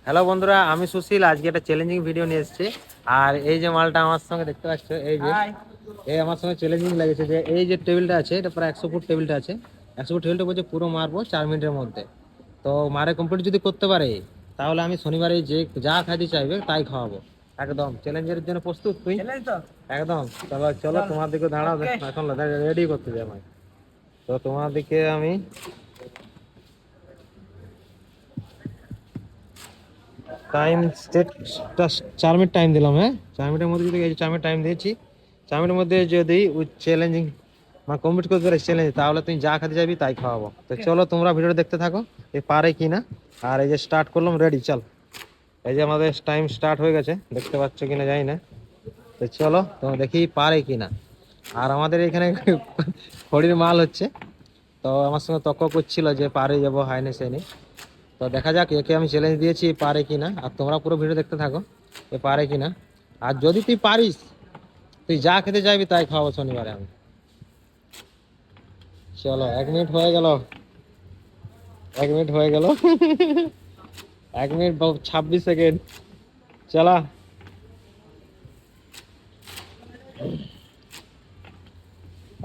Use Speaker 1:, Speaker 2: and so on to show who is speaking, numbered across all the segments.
Speaker 1: Hello বন্ধুরা, আমি সুশীল। আজকে একটা চ্যালেঞ্জিং ভিডিও নিয়ে এসেছি। আর এই যে মালটা আমার সঙ্গে দেখতে পাচ্ছ, এই আমার সঙ্গে চ্যালেঞ্জিং লেগেছে যে এই যে টেবিলটা আছে, এটা প্রায় 100 ফুট টেবিলটা আছে। 100 ফুট টেবিলটা বলছে পুরো মারবো 4 মিনিটের মধ্যে। তো মারে কমপ্লিট যদি করতে পারে, তাহলে আমি শনিবারে যে যা খাইতে চাইবে তাই খাওয়াবো। একদম চ্যালেঞ্জের জন্য প্রস্তুত তুই? একদম। চলো চলো, তোমার দিকে দাঁড়াও, এখন রেডি করতে যাই আমায়। তো তোমার দিকে আমি টাইম সেটটা 4 মিনিট টাইম দিলাম। হ্যাঁ, 4 মিনিটের মধ্যে যদি, এই যে 4 মিনিট টাইম দিয়েছি, 4 মিনিটের মধ্যে যদি ওই চ্যালেঞ্জিং মানে কমপ্লিট করতে পারে চ্যালেঞ্জ, তাহলে তুই যা খেতে যাবি তাই খাওয়াবো। তো চলো তোমরা ভিডিওটা দেখতে থাকো, এ পারে কিনা। আর এই যে স্টার্ট করলাম, রেডি চল। এই যে আমাদের টাইম স্টার্ট হয়ে গেছে, দেখতে পাচ্ছ কিনা জানি না। তো চলো তোমরা দেখি পারে কিনা। আর আমাদের এখানে খড়ির মাল হচ্ছে, তো আমার সঙ্গে তর্ক করছিল যে পারে যাবো হাইনে সেনি। তো দেখা যাক, একে আমি চ্যালেঞ্জ দিয়েছি পারে কিনা। আর তোমরা পুরো ভিডিও দেখতে থাকো, এ পারে কিনা। আর যদি তুই পারিস, তুই যা খেতে চাইবি তাই খাওয়াবো শনিবারে আমি। চলো, 1 মিনিট হয়ে গেল। 1 মিনিট হয়ে গেল। 1 মিনিট 26 সেকেন্ড। চলা,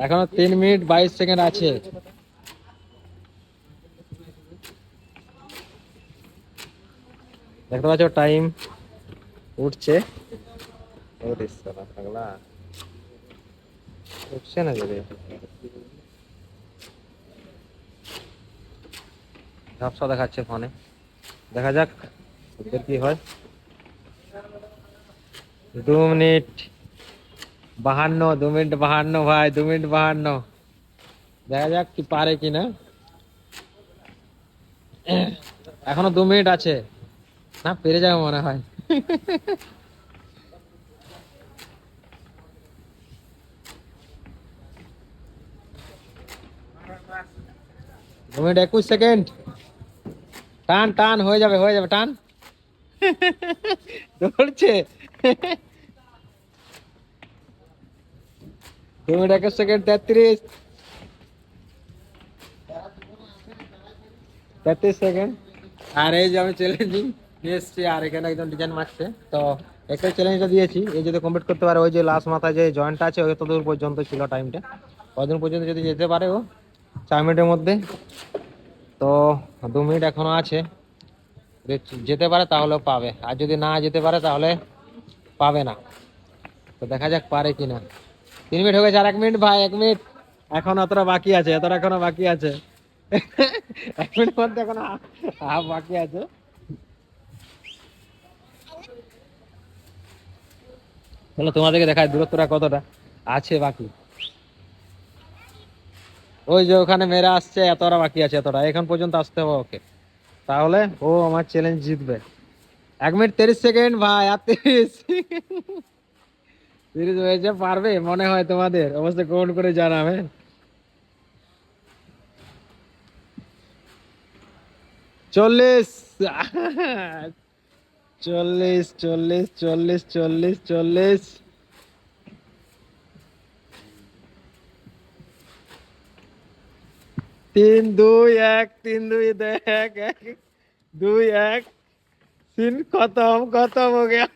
Speaker 1: এখনো 3 মিনিট 22 সেকেন্ড আছে। দেখতে পাচ্ছ টাইম উঠছে। ওরে শালা পাগলা, উঠছে না যদি। ঝাপসা দেখাচ্ছে ফোনে, দেখা যাক ওদের কি হয়। 2 মিনিট 52, 2 মিনিট 52 ভাই, 2 মিনিট 52। দেখা যাক কি পারে কিনা। এখনো 2 মিনিট আছে, না পেরে যাবে মনে হয়। 2 মিনিট 21 সেকেন্ড। টান টান, হয়ে যাবে হয়ে যাবে, টান। দৌড়ছে। 2 মিনিট 21 সেকেন্ড, 33 সেকেন্ড। আর এই যে আমি চ্যালেঞ্জিং নিয়ে এসেছি, আর এখানে একজন ডিজাইন মারছে। তো একটা চ্যালেঞ্জটা দিয়েছি, এই যদি কমপ্লিট করতে পারে, ওই যে লাস্ট মাথায় যে জয়েন্টটা আছে, ওই ততদূর পর্যন্ত ছিল টাইমটা। কতদূর পর্যন্ত যদি যেতে পারে ও 4 মিনিটের মধ্যে। তো 2 মিনিট এখনো আছে, যদি যেতে পারে তাহলেও পাবে, আর যদি না যেতে পারে তাহলে পাবে না। তো দেখা যাক পারে কিনা। 3 মিনিট হয়ে গেছে, আর 1 মিনিট ভাই, 1 মিনিট। এখন এতটা বাকি আছে, এতটা এখনো বাকি আছে। 1 মিনিট মধ্যে এখনো হাফ বাকি আছে। চলো তোমাদেরকে দেখায় দূরত্বটা কতটা আছে বাকি। ওই যে ওখানে মেয়েরা আসছে, এতটা বাকি আছে, এতটা এখন পর্যন্ত আসতে হবে ওকে, তাহলে ও আমার চ্যালেঞ্জ জিতবে। 1 মিনিট 30 সেকেন্ড ভাই, আর 30 হয়েছে, পারবে মনে হয় তোমাদের? অবশ্যই কমেন্ট করে জানাবে। 40, 40, 40, 40, 40, 40। 3 2 1, 3 2 1, 2 1। सीन खत्म, खत्म हो गया।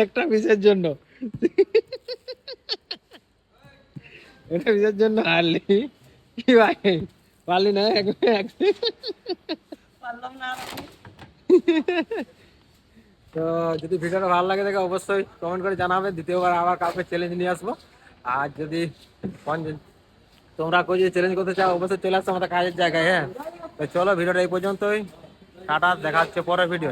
Speaker 1: একটা পিসের জন্য, একটা পিসের জন্য হারলি কি ভাই? পারলি না পারলাম না। তো যদি ভিডিওটা ভালো লাগে থাকে, অবশ্যই কমেন্ট করে জানাবে। দ্বিতীয়বার আবার কাউকে চ্যালেঞ্জ নিয়ে আসবো। আর যদি তোমরা কেউ যদি চ্যালেঞ্জ করতে চাও, অবশ্যই চলে আসছো আমাদের কাজের জায়গায়। হ্যাঁ, তো চলো ভিডিওটা এই পর্যন্তই। টাটা, দেখা হচ্ছে পরের ভিডিও।